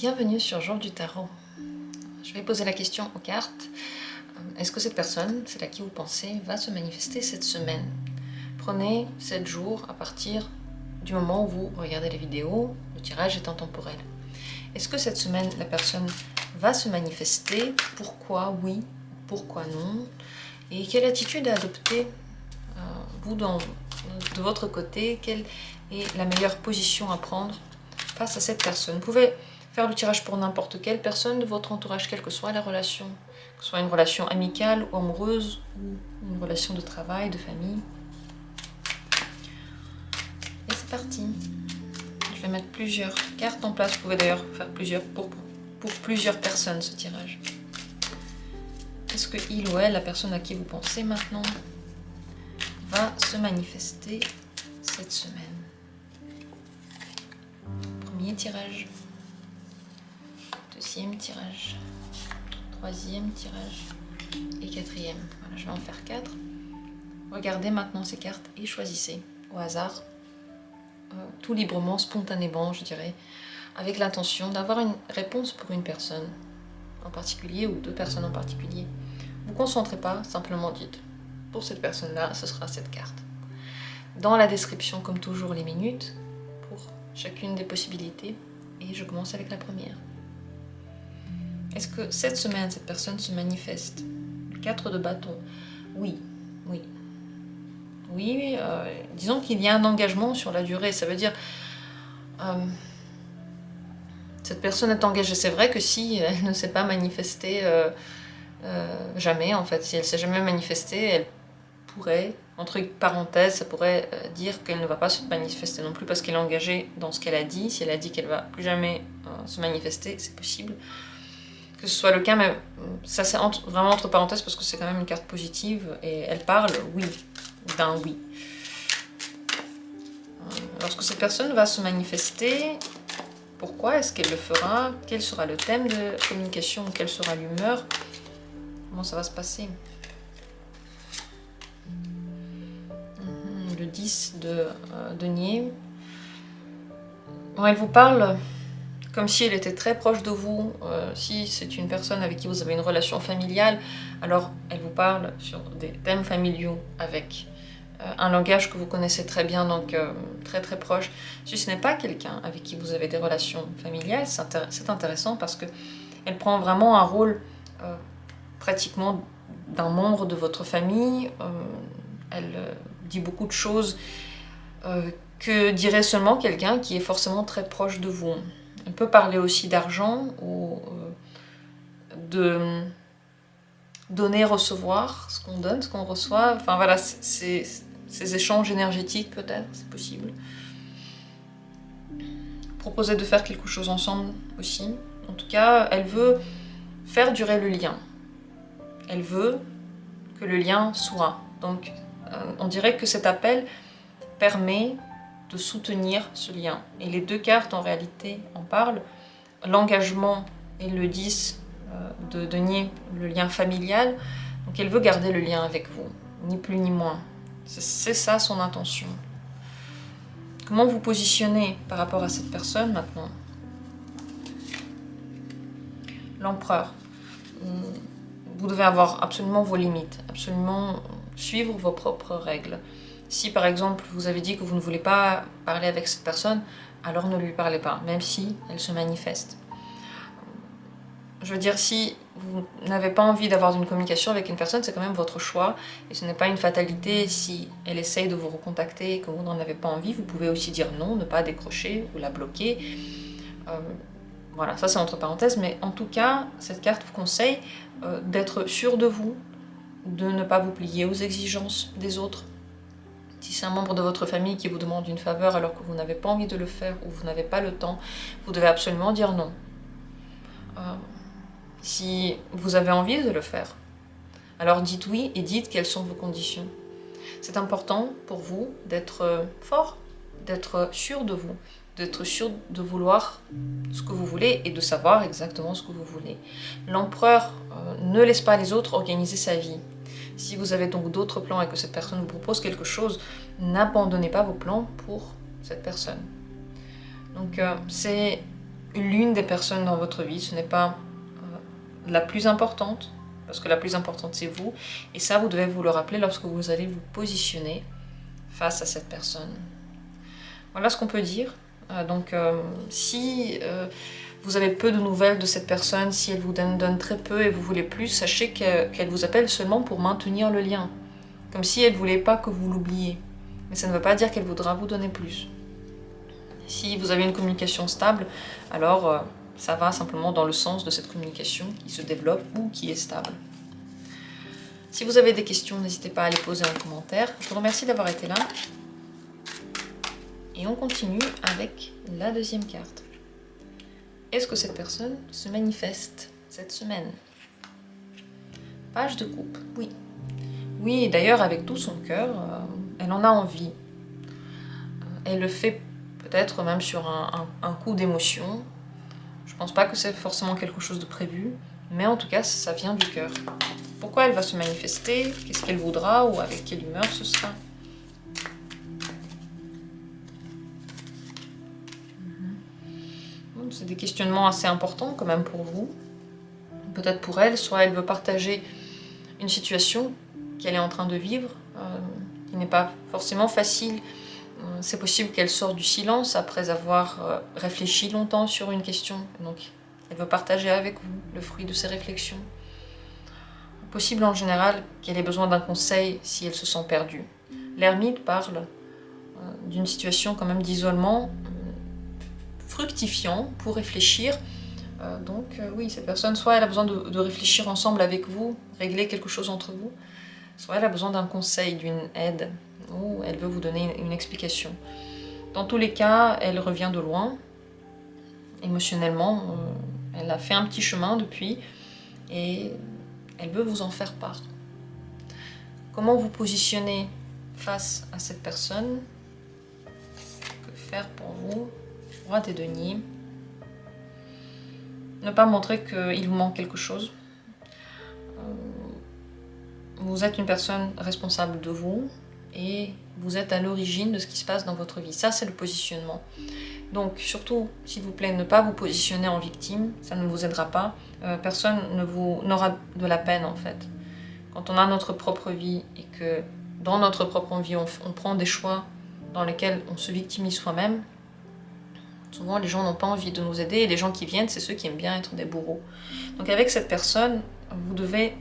Bienvenue sur Jour du Tarot. Je vais poser la question aux cartes. Est-ce que cette personne, celle à qui vous pensez, va se manifester cette semaine? Prenez 7 jours à partir du moment où vous regardez la vidéo, le tirage étant temporel. Est-ce que cette semaine, la personne va se manifester? Pourquoi oui? Pourquoi non? Et quelle attitude à adopter, vous, de votre côté? Quelle est la meilleure position à prendre face à cette personne? Vous pouvez faire le tirage pour n'importe quelle personne de votre entourage, quelle que soit la relation, que ce soit une relation amicale ou amoureuse, ou une relation de travail, de famille. Et c'est parti. Je vais mettre plusieurs cartes en place. Vous pouvez d'ailleurs faire plusieurs pour plusieurs personnes ce tirage. Est-ce que il ou elle, la personne à qui vous pensez maintenant, va se manifester cette semaine? Premier tirage. Deuxième tirage. Troisième tirage. Et quatrième. Voilà, je vais en faire 4. Regardez maintenant ces cartes et choisissez au hasard, tout librement, spontanément, je dirais, avec l'intention d'avoir une réponse pour une personne en particulier ou 2 personnes en particulier. Vous ne vous concentrez pas, simplement dites, pour cette personne-là, ce sera cette carte. Dans la description, comme toujours, les minutes pour chacune des possibilités. Et je commence avec la première. Est-ce que cette semaine, cette personne se manifeste? 4 de bâton. Oui, oui. Oui, disons qu'il y a un engagement sur la durée. Ça veut dire... cette personne est engagée. C'est vrai que si elle ne s'est pas manifestée jamais, en fait, si elle ne s'est jamais manifestée, elle pourrait, entre parenthèses, ça pourrait dire qu'elle ne va pas se manifester non plus parce qu'elle est engagée dans ce qu'elle a dit. Si elle a dit qu'elle ne va plus jamais se manifester, c'est possible que ce soit le cas, mais ça c'est vraiment entre parenthèses parce que c'est quand même une carte positive et elle parle, oui, d'un oui. Lorsque cette personne va se manifester, pourquoi est-ce qu'elle le fera? Quel sera le thème de communication? Quelle sera l'humeur? Comment ça va se passer? Le 10 de denier. Bon, elle vous parle comme si elle était très proche de vous. Si c'est une personne avec qui vous avez une relation familiale, alors elle vous parle sur des thèmes familiaux avec un langage que vous connaissez très bien, donc très très proche. Si ce n'est pas quelqu'un avec qui vous avez des relations familiales, c'est intéressant parce qu'elle prend vraiment un rôle pratiquement d'un membre de votre famille. Elle dit beaucoup de choses que dirait seulement quelqu'un qui est forcément très proche de vous. On peut parler aussi d'argent ou de donner, recevoir, ce qu'on donne, ce qu'on reçoit. Enfin voilà, ces échanges énergétiques peut-être, c'est possible. Proposer de faire quelque chose ensemble aussi. En tout cas, elle veut faire durer le lien. Elle veut que le lien soit. Donc on dirait que cet appel permet de soutenir ce lien. Et les 2 cartes en réalité en parlent. L'engagement et le 10 de denier, le lien familial. Donc elle veut garder le lien avec vous, ni plus ni moins. C'est ça son intention. Comment vous positionnez par rapport à cette personne maintenant? L'empereur. Vous devez avoir absolument vos limites, absolument suivre vos propres règles. Si par exemple vous avez dit que vous ne voulez pas parler avec cette personne, alors ne lui parlez pas, même si elle se manifeste. Je veux dire, si vous n'avez pas envie d'avoir une communication avec une personne, c'est quand même votre choix. Et ce n'est pas une fatalité si elle essaye de vous recontacter et que vous n'en avez pas envie. Vous pouvez aussi dire non, ne pas décrocher ou la bloquer. Voilà, ça c'est entre parenthèses. Mais en tout cas, cette carte vous conseille d'être sûr de vous, de ne pas vous plier aux exigences des autres. Si c'est un membre de votre famille qui vous demande une faveur alors que vous n'avez pas envie de le faire ou vous n'avez pas le temps, vous devez absolument dire non. Si vous avez envie de le faire, alors dites oui et dites quelles sont vos conditions. C'est important pour vous d'être fort, d'être sûr de vous, d'être sûr de vouloir ce que vous voulez et de savoir exactement ce que vous voulez. L'empereur ne laisse pas les autres organiser sa vie. Si vous avez donc d'autres plans et que cette personne vous propose quelque chose, n'abandonnez pas vos plans pour cette personne. Donc c'est l'une des personnes dans votre vie, ce n'est pas la plus importante, parce que la plus importante c'est vous, et ça vous devez vous le rappeler lorsque vous allez vous positionner face à cette personne. Voilà ce qu'on peut dire. Si vous avez peu de nouvelles de cette personne, si elle vous donne très peu et vous voulez plus, sachez qu'elle vous appelle seulement pour maintenir le lien. Comme si elle ne voulait pas que vous l'oubliez. Mais ça ne veut pas dire qu'elle voudra vous donner plus. Si vous avez une communication stable, alors ça va simplement dans le sens de cette communication qui se développe ou qui est stable. Si vous avez des questions, n'hésitez pas à les poser en commentaire. Je vous remercie d'avoir été là. Et on continue avec la deuxième carte. Est-ce que cette personne se manifeste cette semaine? Page de coupe, oui. Oui, et d'ailleurs avec tout son cœur, elle en a envie. Elle le fait peut-être même sur un coup d'émotion. Je pense pas que c'est forcément quelque chose de prévu, mais en tout cas ça vient du cœur. Pourquoi elle va se manifester? Qu'est-ce qu'elle voudra? Ou avec quelle humeur ce sera? C'est des questionnements assez importants quand même pour vous. Peut-être pour elle, soit elle veut partager une situation qu'elle est en train de vivre, qui n'est pas forcément facile. C'est possible qu'elle sorte du silence après avoir réfléchi longtemps sur une question. Donc elle veut partager avec vous le fruit de ses réflexions. Possible en général qu'elle ait besoin d'un conseil si elle se sent perdue. L'ermite parle d'une situation quand même d'isolement fructifiant pour réfléchir. Oui, cette personne, soit elle a besoin de réfléchir ensemble avec vous, régler quelque chose entre vous, soit elle a besoin d'un conseil, d'une aide, ou elle veut vous donner une explication. Dans tous les cas, elle revient de loin, émotionnellement, elle a fait un petit chemin depuis, et elle veut vous en faire part. Comment vous positionner face à cette personne? Que faire pour vous? Roi des deniers. Ne pas montrer qu'il vous manque quelque chose. Vous êtes une personne responsable de vous et vous êtes à l'origine de ce qui se passe dans votre vie. Ça, c'est le positionnement. Donc, surtout, s'il vous plaît, ne pas vous positionner en victime. Ça ne vous aidera pas. Personne n'aura de la peine, en fait. Quand on a notre propre vie et que dans notre propre vie, on prend des choix dans lesquels on se victimise soi-même, souvent, les gens n'ont pas envie de nous aider et les gens qui viennent, c'est ceux qui aiment bien être des bourreaux. Donc avec cette personne, vous devez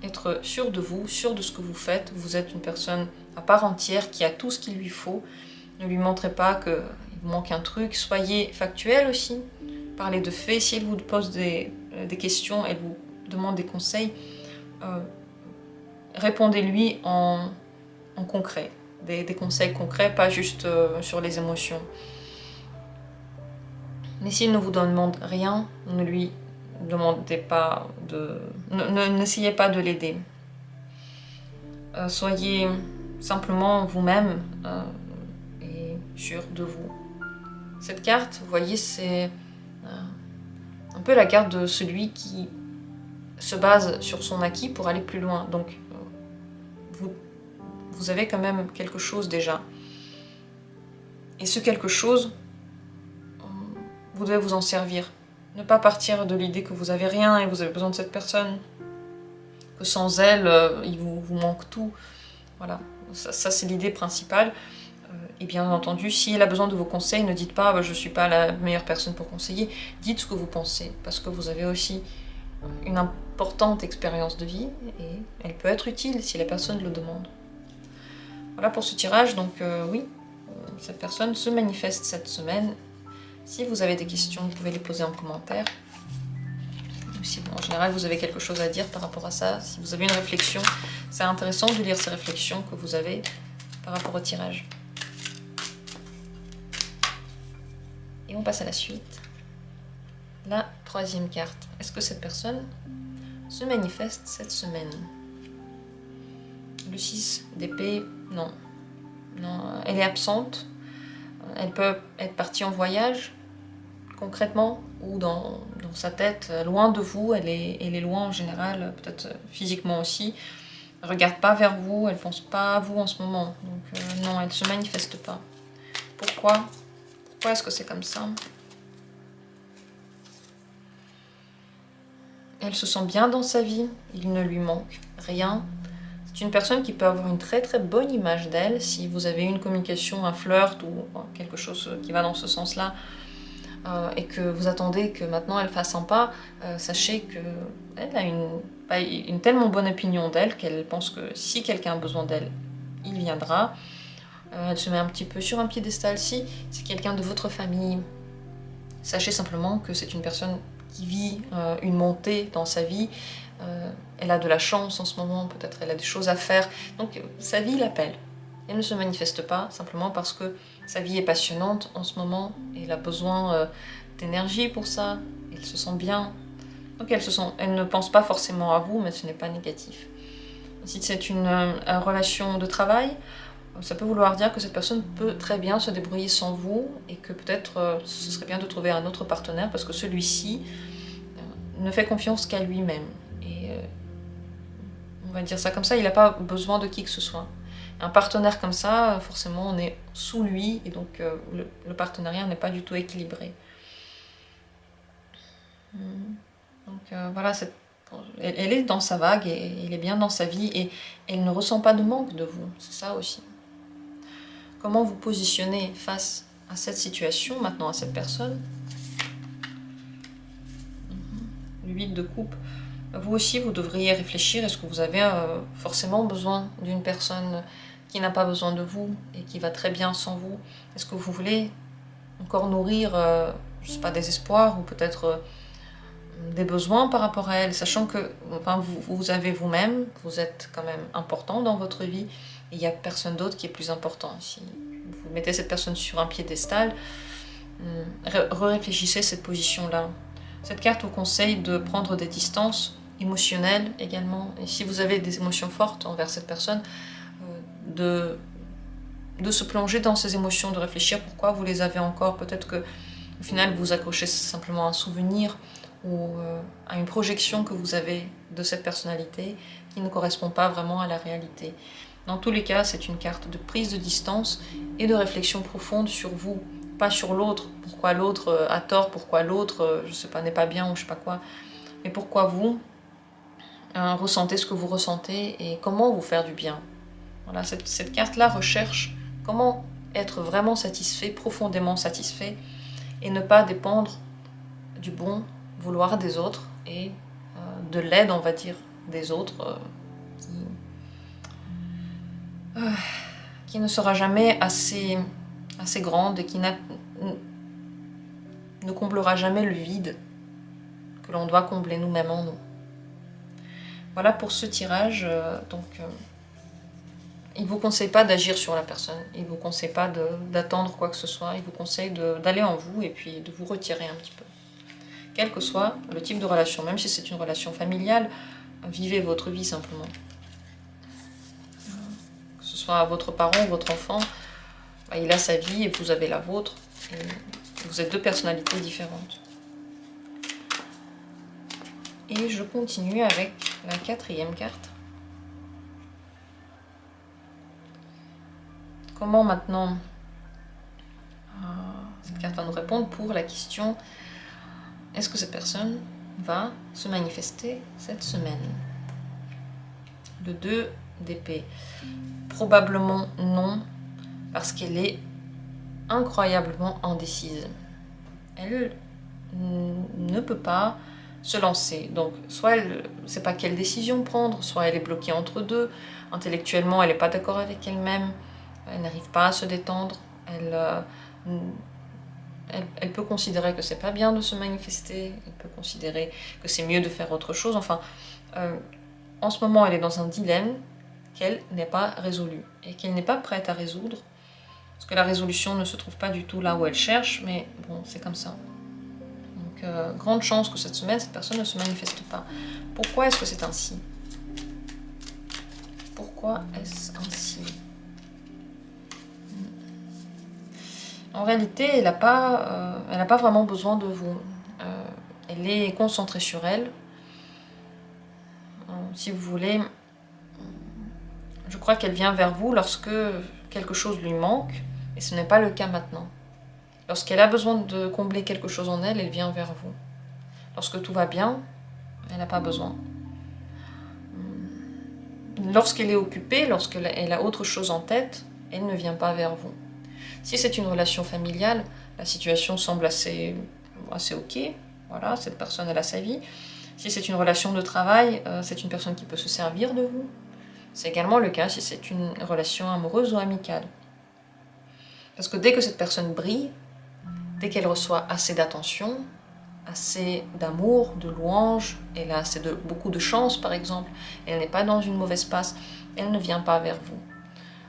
être sûr de vous, sûr de ce que vous faites. Vous êtes une personne à part entière qui a tout ce qu'il lui faut. Ne lui montrez pas qu'il vous manque un truc. Soyez factuel aussi. Parlez de faits. Si elle vous pose des questions, elle vous demande des conseils, répondez-lui en concret. Des conseils concrets, pas juste sur les émotions. Mais s'il ne vous demande rien, ne lui demandez pas de... N'essayez pas de l'aider. Soyez simplement vous-même et sûr de vous. Cette carte, vous voyez, c'est un peu la carte de celui qui se base sur son acquis pour aller plus loin. Donc, vous avez quand même quelque chose déjà. Et ce quelque chose, vous devez vous en servir. Ne pas partir de l'idée que vous avez rien et vous avez besoin de cette personne. Que sans elle, il vous manque tout. Voilà, ça c'est l'idée principale. Et bien entendu, si elle a besoin de vos conseils, ne dites pas je ne suis pas la meilleure personne pour conseiller. Dites ce que vous pensez, parce que vous avez aussi une importante expérience de vie et elle peut être utile si la personne le demande. Voilà pour ce tirage. Donc oui, cette personne se manifeste cette semaine. Si vous avez des questions, vous pouvez les poser en commentaire. Si en général vous avez quelque chose à dire par rapport à ça, si vous avez une réflexion, c'est intéressant de lire ces réflexions que vous avez par rapport au tirage. Et on passe à la suite. La troisième carte. Est-ce que cette personne se manifeste cette semaine? Le 6 d'épée, non. Non, elle est absente. Elle peut être partie en voyage, concrètement, ou dans sa tête, loin de vous. Elle est loin en général, peut-être physiquement aussi. Elle ne regarde pas vers vous, elle ne pense pas à vous en ce moment. Donc non, elle ne se manifeste pas. Pourquoi est-ce que c'est comme ça? elle se sent bien dans sa vie, il ne lui manque rien. C'est une personne qui peut avoir une très très bonne image d'elle. Si vous avez une communication, un flirt ou quelque chose qui va dans ce sens-là, et que vous attendez que maintenant elle fasse un pas, sachez qu'elle a une tellement bonne opinion d'elle qu'elle pense que si quelqu'un a besoin d'elle, il viendra. Elle se met un petit peu sur un piédestal. Si c'est quelqu'un de votre famille, sachez simplement que c'est une personne qui vit une montée dans sa vie. Elle a de la chance en ce moment, peut-être elle a des choses à faire. Donc sa vie l'appelle. Elle ne se manifeste pas simplement parce que sa vie est passionnante en ce moment. Et elle a besoin d'énergie pour ça. Elle se sent bien. Donc elle ne pense pas forcément à vous, mais ce n'est pas négatif. Si c'est une relation de travail, ça peut vouloir dire que cette personne peut très bien se débrouiller sans vous et que peut-être ce serait bien de trouver un autre partenaire parce que celui-ci ne fait confiance qu'à lui-même. Et on va dire ça comme ça, il n'a pas besoin de qui que ce soit. Un partenaire comme ça, forcément, on est sous lui et donc le partenariat n'est pas du tout équilibré. Donc voilà, elle est dans sa vague et elle est bien dans sa vie et elle ne ressent pas de manque de vous, c'est ça aussi. Comment vous positionnez face à cette situation, maintenant à cette personne? Le 8 de coupe. Vous aussi, vous devriez réfléchir, est-ce que vous avez forcément besoin d'une personne qui n'a pas besoin de vous et qui va très bien sans vous? Est-ce que vous voulez encore nourrir, je sais pas, des espoirs ou peut-être des besoins par rapport à elle, sachant que enfin, vous avez vous-même, vous êtes quand même important dans votre vie, et il n'y a personne d'autre qui est plus important. Si vous mettez cette personne sur un piédestal, réfléchissez cette position-là. Cette carte vous conseille de prendre des distances émotionnelles également, et si vous avez des émotions fortes envers cette personne, de se plonger dans ces émotions, de réfléchir pourquoi vous les avez encore. Peut-être que au final vous accrochez simplement à un souvenir ou à une projection que vous avez de cette personnalité qui ne correspond pas vraiment à la réalité. Dans tous les cas, c'est une carte de prise de distance et de réflexion profonde sur vous, pas sur l'autre. Pourquoi l'autre a tort, pourquoi l'autre, je sais pas, n'est pas bien ou je sais pas quoi, mais pourquoi vous ressentez ce que vous ressentez et comment vous faire du bien. Voilà, cette carte-là recherche comment être vraiment satisfait, profondément satisfait, et ne pas dépendre du bon vouloir des autres et de l'aide, on va dire, des autres qui ne sera jamais assez grande et qui ne comblera jamais le vide que l'on doit combler nous-mêmes en nous. Voilà pour ce tirage. Il ne vous conseille pas d'agir sur la personne, il ne vous conseille pas d'attendre quoi que ce soit, il vous conseille d'aller en vous et puis de vous retirer un petit peu. Quel que soit le type de relation, même si c'est une relation familiale, vivez votre vie simplement. Que ce soit votre parent ou votre enfant, il a sa vie et vous avez la vôtre. Et vous êtes deux personnalités différentes. Et je continue avec la 4e carte. Comment maintenant cette carte va nous répondre pour la question: est-ce que cette personne va se manifester cette semaine? Le 2 d'épée. Probablement non, parce qu'elle est incroyablement indécise. Elle ne peut pas se lancer. Donc, soit elle ne sait pas quelle décision prendre, soit elle est bloquée entre deux. Intellectuellement, elle n'est pas d'accord avec elle-même. Elle n'arrive pas à se détendre. Elle peut considérer que c'est pas bien de se manifester. Elle peut considérer que c'est mieux de faire autre chose. Enfin, en ce moment, elle est dans un dilemme qu'elle n'est pas résolue et qu'elle n'est pas prête à résoudre. Parce que la résolution ne se trouve pas du tout là où elle cherche, mais bon, c'est comme ça. Donc, grande chance que cette semaine, cette personne ne se manifeste pas. Pourquoi est-ce que c'est ainsi? Pourquoi est-ce ainsi? En réalité, elle n'a pas vraiment besoin de vous. Elle est concentrée sur elle. Si vous voulez, je crois qu'elle vient vers vous lorsque quelque chose lui manque, et ce n'est pas le cas maintenant. Lorsqu'elle a besoin de combler quelque chose en elle, elle vient vers vous. Lorsque tout va bien, Elle n'a pas besoin. Lorsqu'elle est occupée, lorsqu'elle a autre chose en tête, elle ne vient pas vers vous. Si c'est une relation familiale, la situation semble assez ok. Voilà, cette personne, elle a sa vie. Si c'est une relation de travail, c'est une personne qui peut se servir de vous. C'est également le cas si c'est une relation amoureuse ou amicale. Parce que dès que cette personne brille, dès qu'elle reçoit assez d'attention, assez d'amour, de louanges, elle a beaucoup de chance par exemple, elle n'est pas dans une mauvaise passe, elle ne vient pas vers vous.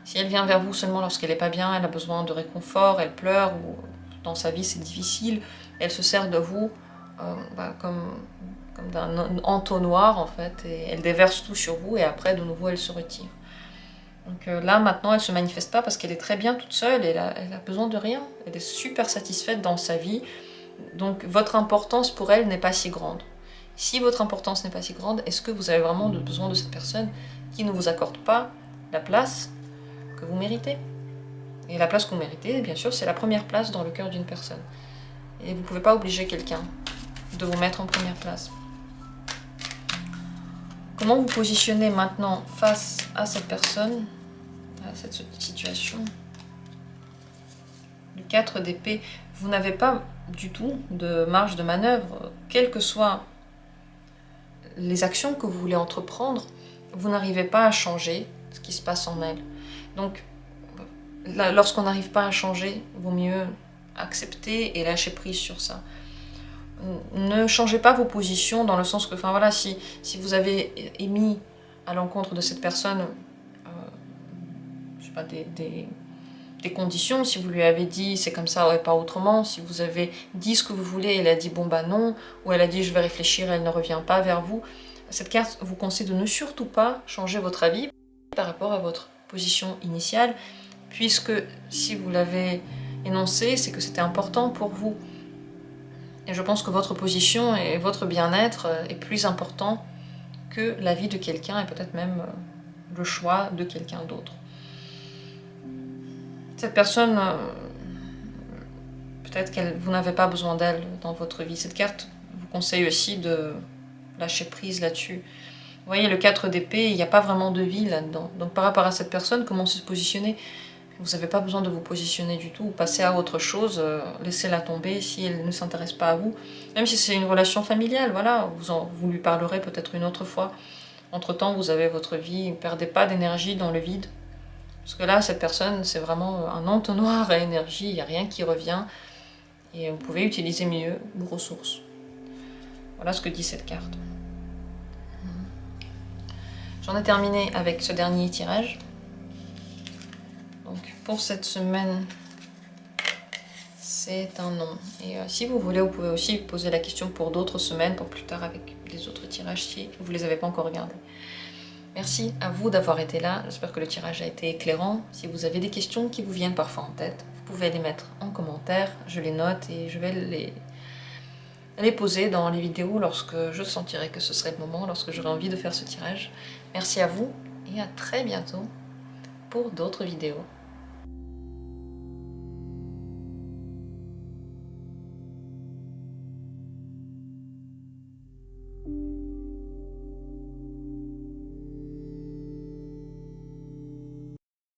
Si elle vient vers vous seulement lorsqu'elle n'est pas bien, elle a besoin de réconfort, elle pleure, ou dans sa vie c'est difficile, elle se sert de vous comme d'un entonnoir en fait, et elle déverse tout sur vous et après de nouveau elle se retire. Donc là maintenant elle ne se manifeste pas parce qu'elle est très bien toute seule, elle a besoin de rien, elle est super satisfaite dans sa vie, donc votre importance pour elle n'est pas si grande. Si votre importance n'est pas si grande, est-ce que vous avez vraiment besoin de cette personne qui ne vous accorde pas la place que vous méritez? Et la place que vous méritez, bien sûr, c'est la première place dans le cœur d'une personne. Et vous ne pouvez pas obliger quelqu'un de vous mettre en première place. Comment vous positionnez maintenant face à cette personne, à cette situation? Le 4 d'épée, vous n'avez pas du tout de marge de manœuvre, quelles que soient les actions que vous voulez entreprendre, vous n'arrivez pas à changer ce qui se passe en elle. Donc, lorsqu'on n'arrive pas à changer, il vaut mieux accepter et lâcher prise sur ça. Ne changez pas vos positions dans le sens que, enfin voilà, si vous avez émis à l'encontre de cette personne, je sais pas, des conditions, si vous lui avez dit c'est comme ça et pas autrement, si vous avez dit ce que vous voulez et elle a dit bon bah non, ou elle a dit je vais réfléchir et elle ne revient pas vers vous, cette carte vous conseille de ne surtout pas changer votre avis par rapport à votre position initiale, puisque si vous l'avez énoncé, c'est que c'était important pour vous. Et je pense que votre position et votre bien-être est plus important que la vie de quelqu'un et peut-être même le choix de quelqu'un d'autre. Cette personne, peut-être que vous n'avez pas besoin d'elle dans votre vie. Cette carte vous conseille aussi de lâcher prise là-dessus. Vous voyez, le 4 d'épée, il n'y a pas vraiment de vie là-dedans. Donc par rapport à cette personne, comment se positionner? Vous n'avez pas besoin de vous positionner du tout, passez à autre chose, laissez-la tomber si elle ne s'intéresse pas à vous. Même si c'est une relation familiale, voilà, vous lui parlerez peut-être une autre fois. Entre-temps, vous avez votre vie, ne perdez pas d'énergie dans le vide. Parce que là, cette personne, c'est vraiment un entonnoir à énergie, il n'y a rien qui revient. Et vous pouvez utiliser mieux vos ressources. Voilà ce que dit cette carte. J'en ai terminé avec ce dernier tirage. Donc pour cette semaine, c'est un non. Et si vous voulez, vous pouvez aussi poser la question pour d'autres semaines, pour plus tard avec les autres tirages si vous ne les avez pas encore regardés. Merci à vous d'avoir été là, j'espère que le tirage a été éclairant. Si vous avez des questions qui vous viennent parfois en tête, vous pouvez les mettre en commentaire, je les note et je vais les poser dans les vidéos lorsque je sentirai que ce serait le moment, lorsque j'aurai envie de faire ce tirage. Merci à vous et à très bientôt pour d'autres vidéos.